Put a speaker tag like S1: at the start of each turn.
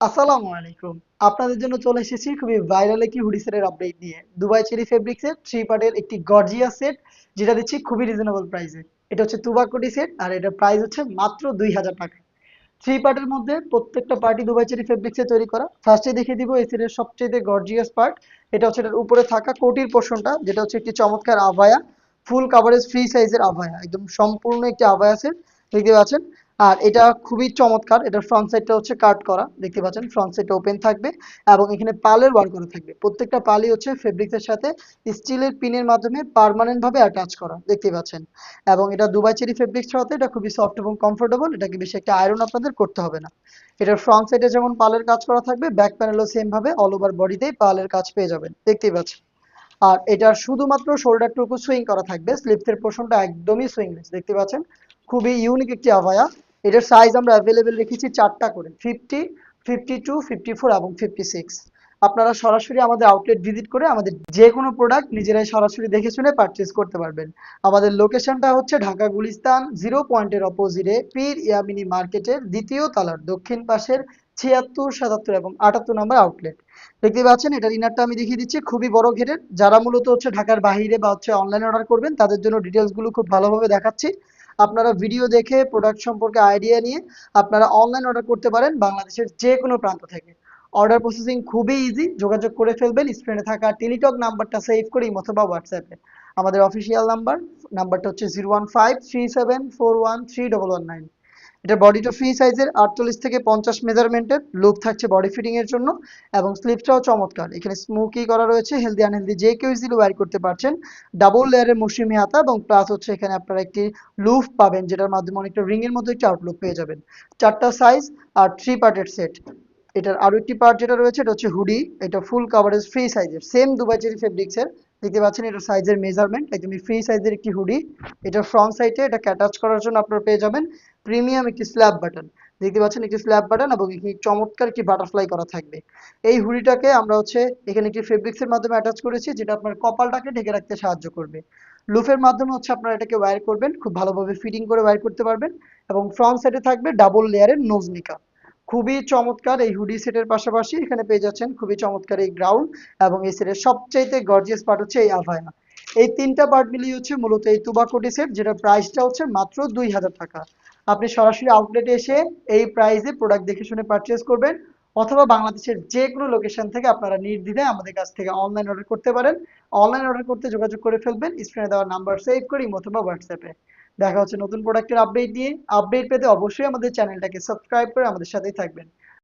S1: আসসালামু আলাইকুম। আপনাদের জন্য চলে এসেছি খুবই ভাইরাল একটি হুডি সেটের আপডেট নিয়ে। দুবাই চেরি ফেব্রিক্সের থ্রি পার্টের একটি গর্জিয়াস সেট, যেটা দিচ্ছি খুবই রিজনেবল প্রাইসে। এটা হচ্ছে তুবাকুডি সেট আর এটার প্রাইস হচ্ছে মাত্র 2000 টাকা। থ্রি পার্টের মধ্যে প্রত্যেকটা পার্টি দুবাই চেরি ফেব্রিক্সে তৈরি করা। ফার্স্টে দেখিয়ে দিব এই সেটের সবচেয়ে গর্জিয়াস পার্ট। এটা হচ্ছে এটার উপরে থাকা কোটির পোর্শনটা, যেটা হচ্ছে একটি চমৎকার আভায়া, ফুল কাভারেজ ফ্রি সাইজের আভায়া, একদম সম্পূর্ণ একটি আভায়া সেট। দেখতে পাচ্ছেন। আর এটা খুবই চমৎকার। এটার ফ্রন্ট সাইডটা হচ্ছে কাট করা, দেখতে পাচ্ছেন ফ্রন্ট সাইডটা ওপেন থাকবে এবং এখানে পালের ওয়ার্ক করা থাকবে। প্রত্যেকটা পালই হচ্ছে ফেব্রিক্সের সাথে স্টিলের পিনের মাধ্যমে পার্মানেন্ট ভাবে অ্যাটাচ করা, দেখতে পাচ্ছেন। এবং এটা দুবাই চেরি ফেব্রিক্স হওয়াতে এটা খুবই সফট এবং কমফোর্টেবল। এটাকে বেশি একটা আয়রন আপনাদের করতে হবে না। এটার ফ্রন্ট সাইডে যেমন পালের কাজ করা থাকবে, ব্যাক প্যানেলও সেম ভাবে অল ওভার বডিতেই পালের কাজ পেয়ে যাবেন, দেখতেই পাচ্ছেন। আর এটার শুধুমাত্র শোল্ডারটুকু সুইং করা থাকবে, স্লিপসের পোর্শনটা একদমই সুইংলেস, দেখতে পাচ্ছেন। খুবই ইউনিক একটি আভায়া। এটার সাইজ আমরা অ্যাভেলেবেল রেখেছি চারটা করে, 50, 52, 54 এবং 56। আপনারা সরাসরি আমাদের আউটলেট ভিজিট করে আমাদের যে কোনো প্রোডাক্ট নিজেরাই সরাসরি দেখে শুনে পারচেজ করতে পারবেন। আমাদের লোকেশনটা হচ্ছে ঢাকা গুলিস্তান 0 পয়েন্টের অপোজিটে পীর ইয়ামিনী মার্কেটের দ্বিতীয় তলার দক্ষিণ পাশের 76, 77 এবং 78 নম্বর আউটলেট। দেখতে পাচ্ছেন এটার ইনারটা আমি দেখিয়ে দিচ্ছি, খুবই বড় ঘেরের। যারা মূলত হচ্ছে ঢাকার বাইরে বা হচ্ছে অনলাইনে অর্ডার করবেন তাদের জন্য ডিটেলস গুলো খুব ভালোভাবে দেখাচ্ছি। আপনারা ভিডিও দেখে প্রোডাক্ট সম্পর্কে আইডিয়া নিয়ে আপনারা অনলাইন অর্ডার করতে পারেন বাংলাদেশের যে কোনো প্রান্ত থেকে। অর্ডার প্রসেসিং খুবই ইজি, যোগাযোগ করে ফেলবেন স্ক্রিনে থাকা টেলিটক নাম্বারটা সেভ করে অথবা হোয়াটসঅ্যাপে। আমাদের অফিসিয়াল নাম্বারটা হচ্ছে 01537413119। এটা বডিটা ফ্রি সাইজের, 48 থেকে 50 মেজারমেন্টের, লুপ থাকছে বডি ফিটিং এর জন্য। এবং স্লিপসটাও চমৎকার, এখানে স্মোকি করা রয়েছে, হেলদি আনহেলদি যে কেউ ইজিলি ওয়্যার করতে পারছেন। ডাবল লেয়ারের মৌসুমি হাতা এবং প্লাস হচ্ছে এখানে আপনারা একটি লুফ পাবেন, যেটার মাধ্যমে অনেকটা রিং এর মতো একটি আউটলুক পেয়ে যাবেন। চারটা সাইজ আর থ্রি পার্টের সেট। এটার আরো একটি পার্ট যেটা রয়েছে এটা হচ্ছে হুডি। এটা ফুল কাভারেজ ফ্রি সাইজের, সেম দুবাই চেরি ফেব্রিক্স এর। দেখতে পাচ্ছেন এটার সাইজের মেজারমেন্ট একদমই ফ্রি সাইজের একটি হুডি। এটার ফ্রন্ট সাইডে এটাকে অ্যাটাচ করার জন্য আপনারা পেয়ে যাবেন প্রিমিয়াম একটি স্ল্যাব বাটন। দেখতে পাচ্ছেন একটি স্ল্যাব বাটন এবং এখানে চমৎকার একটি বাটারফ্লাই করা থাকবে। এই হুডিটাকে আমরা হচ্ছে এখানে একটি ফেব্রিক্স এর মাধ্যমে অ্যাটাচ করেছি, যেটা আপনার কপালটাকে ঢেকে রাখতে সাহায্য করবে। লুফের মাধ্যমে হচ্ছে আপনারা এটাকে ওয়্যার করবেন, খুব ভালোভাবে ফিটিং করে ওয়্যার করতে পারবেন। এবং ফ্রন্ট সাইডে থাকবে ডাবল লেয়ারের নোজনিকা। খুবই চমৎকার এই হুডি সেটের পাশাপাশি এখানে পেয়ে যাচ্ছেন খুবই চমৎকার এই গ্রাউন্ড। এবং এই সেটের সবচাইতে গর্জিয়াস পার্ট হচ্ছে এই আভায়া। এই তিনটা পার্ট মিলিয়ে হচ্ছে মূলত এই তুবাকুটি সেট, যেটার প্রাইসটা হচ্ছে মাত্র 2000 টাকা। আপনি সরাসরি আউটলেটে এসে এই প্রাইসে প্রোডাক্ট দেখে শুনে পারচেজ করবেন, অথবা বাংলাদেশের যে কোনো লোকেশন থেকে আপনারা নির্দ্বিধায় আমাদের কাছ থেকে অনলাইন অর্ডার করতে পারেন। অনলাইন অর্ডার করতে যোগাযোগ করে ফেলবেন স্ক্রিনে দেওয়া নাম্বার সেভ করি অথবা হোয়াটসঅ্যাপে। দেখা হচ্ছে নতুন প্রোডাক্টের আপডেট নিয়ে। আপডেট পেতে অবশ্যই আমাদের চ্যানেলটাকে সাবস্ক্রাইব করে আমাদের সাথেই থাকবেন।